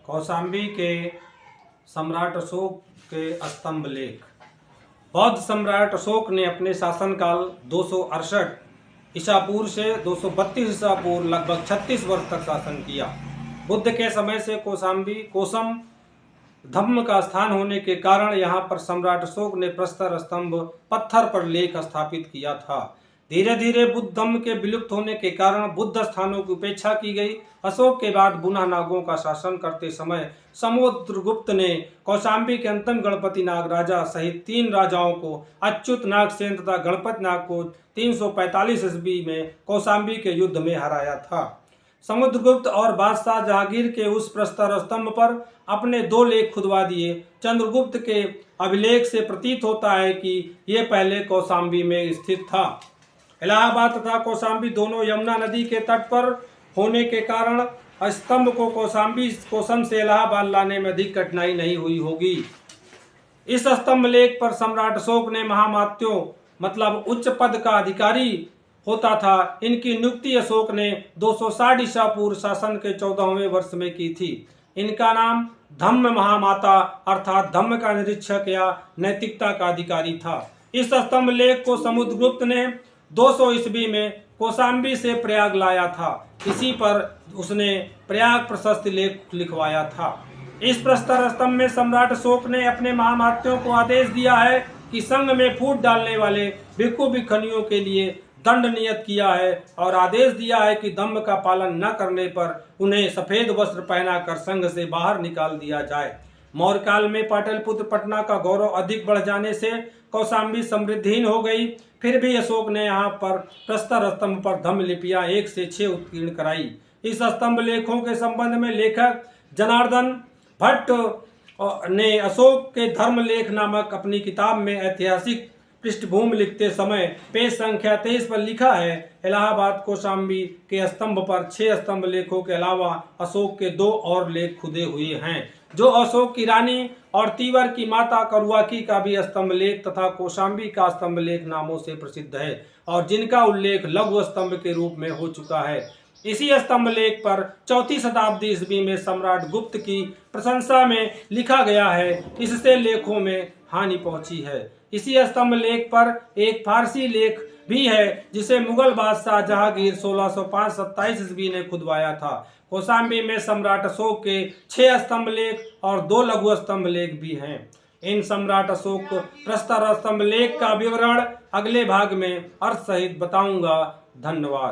कौशाम्बी के सम्राट अशोक के स्तंभ लेख। बौद्ध सम्राट अशोक ने अपने शासनकाल 268 ईसा पूर्व से 232 ईसा पूर्व लगभग 36 वर्ष तक शासन किया। बुद्ध के समय से कौशाम्बी कोसम धम्म का स्थान होने के कारण यहाँ पर सम्राट अशोक ने प्रस्तर स्तंभ पत्थर पर लेख स्थापित किया था। धीरे धीरे बुद्ध धम्म के विलुप्त होने के कारण बुद्ध स्थानों की उपेक्षा की गई। अशोक के बाद बुना नागों का शासन करते समय समुद्रगुप्त ने कौशाम्बी के अंतिम गणपति नाग राजा सहित 3 राजाओं को अच्युत नागसेन तथा गणपति नाग को 345 ईस्वी में कौशाम्बी के युद्ध में हराया था। समुद्रगुप्त और बादशाह जहांगीर के उस प्रस्तर स्तंभ पर अपने 2 लेख खुदवा दिए। चंद्रगुप्त के अभिलेख से प्रतीत होता है कि ये पहले कौशाम्बी में स्थित था। इलाहाबाद तथा कौशाम्बी दोनों यमुना नदी के तट पर होने के कारण स्तंभ को कोसम से इलाहाबाद लाने में अधिक कठिनाई नहीं हुई होगी। इस स्तंभ लेख पर सम्राट अशोक ने महामात्यों मतलब उच्च पद का अधिकारी होता था। इनकी नियुक्ति अशोक ने 260 ईसा पूर्व शासन के 14वें वर्ष में की थी। इनका नाम धम्म महामाता अर्थात धम्म का निरीक्षक या नैतिकता का अधिकारी था। इस स्तंभ लेख को समुद्रगुप्त ने 200 ईस्वी में कौशाम्बी से प्रयाग लाया था। इसी पर उसने प्रयाग प्रशस्ति लेख लिखवाया था। इस प्रस्तर स्तंभ में सम्राट अशोक ने अपने महामात्यों को आदेश दिया है कि संघ में फूट डालने वाले भिक्षु भिक्षुणियों के लिए दंड नियत किया है और आदेश दिया है कि धम्म का पालन न करने पर उन्हें सफेद वस्त्र पहनाकर संघ से बाहर निकाल दिया जाए। मौर्य काल में पाटलिपुत्र पटना का गौरव अधिक बढ़ जाने से कौशाम्बी समृद्धहीन हो गई। फिर भी अशोक ने यहाँ पर प्रस्तर स्तंभ पर धम्म लिपियां 1 से 6 उत्कीर्ण कराई। इस स्तंभ लेखों के संबंध में लेखक जनार्दन भट्ट ने अशोक के धर्म लेख नामक अपनी किताब में ऐतिहासिक पृष्ठभूमि लिखते समय पेज संख्या 23 पर लिखा है, इलाहाबाद कौशाम्बी के स्तंभ पर 6 स्तंभ लेखों के अलावा अशोक के 2 और लेख खुदे हुए हैं, जो अशोक की रानी और तीवर की माता करुआकी का भी स्तंभ लेख तथा कौशाम्बी का स्तंभ लेख नामों से प्रसिद्ध है और जिनका उल्लेख लघु स्तंभ के रूप में हो चुका है। इसी स्तंभ लेख पर 4वीं शताब्दी ईस्वी में सम्राट गुप्त की प्रशंसा में लिखा गया है। इससे लेखों में हानि पहुंची है। इसी स्तंभ लेख पर एक फारसी लेख भी है जिसे मुगल बादशाह जहांगीर 1605-27 ईस्वी ने खुदवाया था। कौशाम्बी में सम्राट अशोक के 6 स्तंभ लेख और 2 लघु स्तंभ लेख भी हैं। इन सम्राट अशोक प्रस्तर स्तंभ लेख का विवरण अगले भाग में अर्थ सहित बताऊंगा। धन्यवाद।